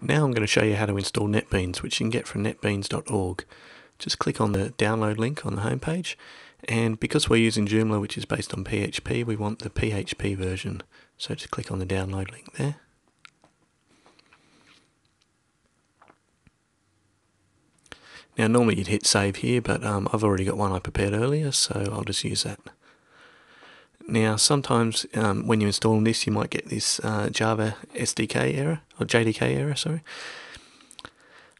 Now I'm going to show you how to install Netbeans, which you can get from netbeans.org. Just click on the download link on the home page, and because we're using Joomla, which is based on PHP, we want the PHP version. So just click on the download link there. Now normally you'd hit save here, but I've already got one I prepared earlier, so I'll just use that. Now sometimes when you're installing this, you might get this Java SDK error, or JDK error, sorry.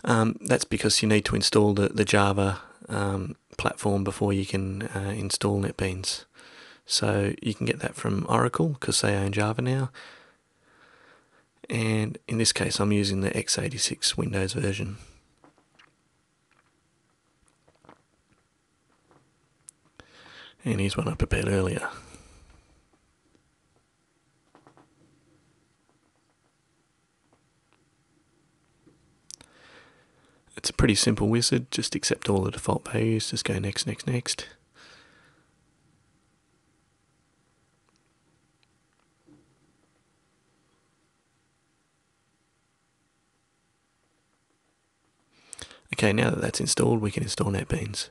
That's because you need to install the Java platform before you can install Netbeans. So you can get that from Oracle because they own Java now. And in this case I'm using the x86 Windows version. And here's one I prepared earlier. It's a pretty simple wizard, just accept all the default values, just go next, next, next. Okay, now that that's installed, we can install Netbeans.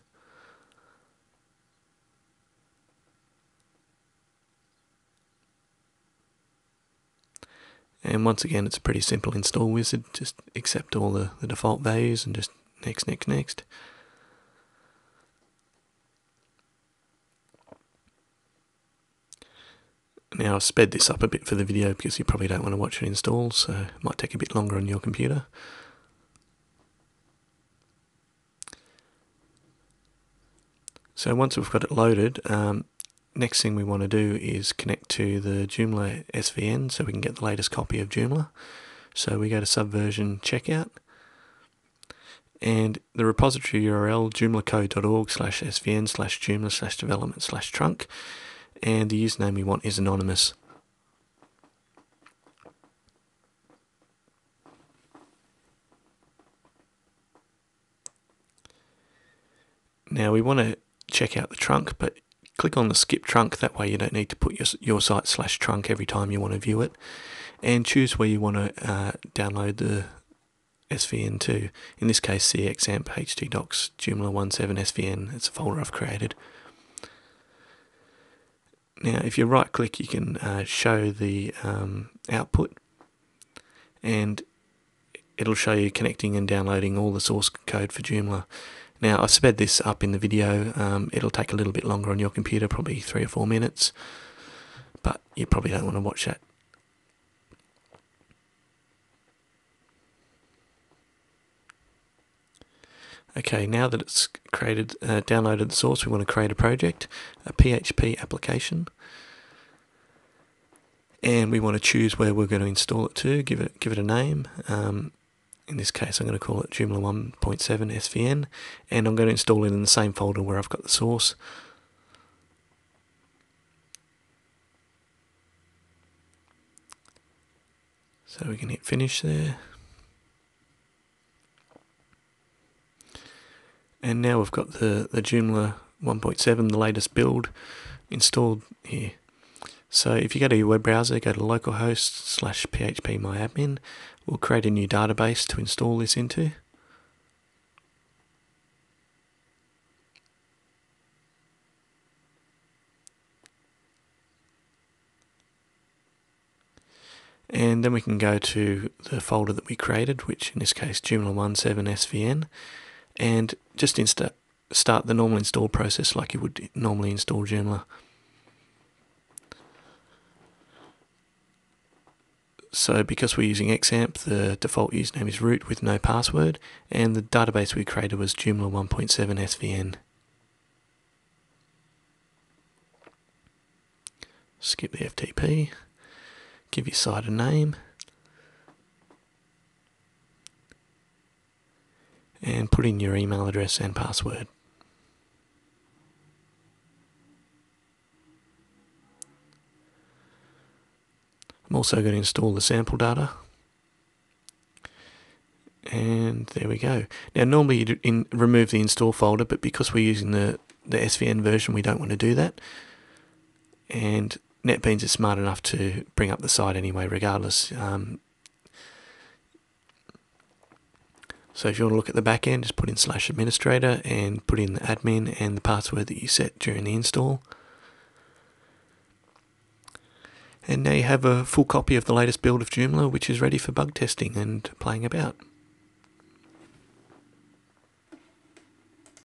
And once again, it's a pretty simple install wizard, just accept all the default values and just next, next, next. Now I've sped this up a bit for the video because you probably don't want to watch it install, so it might take a bit longer on your computer. So once we've got it loaded, next thing we want to do is connect to the Joomla SVN so we can get the latest copy of Joomla. So we go to Subversion checkout, and the repository URL joomlacode.org/svn/joomla/development/trunk, and the username we want is anonymous. Now we want to check out the trunk, but click on the skip trunk, that way you don't need to put your site/trunk every time you want to view it, and choose where you want to download the SVN to. In this case, cxamp htdocs Joomla 17 SVN. It's a folder I've created. Now if you right click, you can show the output, and it'll show you connecting and downloading all the source code for Joomla. Now I've sped this up in the video. It'll take a little bit longer on your computer, probably 3 or 4 minutes, but you probably don't want to watch that. Okay, now that it's downloaded the source, we want to create a project, a PHP application, and we want to choose where we're going to install it to. Give it a name. In this case, I'm going to call it Joomla 1.7 SVN, and I'm going to install it in the same folder where I've got the source. So we can hit finish there. And now we've got the Joomla 1.7, the latest build, installed here. So if you go to your web browser, go to localhost/phpMyAdmin. We'll create a new database to install this into. And then we can go to the folder that we created, which in this case Joomla 17 SVN, and just start the normal install process like you would normally install Joomla. So because we're using xamp, the default username is root with no password, and the database we created was Joomla 1.7 SVN. Skip the FTP, give your site a name, and put in your email address and password. I'm also going to install the sample data, and there we go. Now normally you'd remove the install folder, but because we're using the SVN version, we don't want to do that, and Netbeans is smart enough to bring up the site anyway regardless. So if you want to look at the back end, just put in /administrator and put in the admin and the password that you set during the install. And now you have a full copy of the latest build of Joomla, which is ready for bug testing and playing about.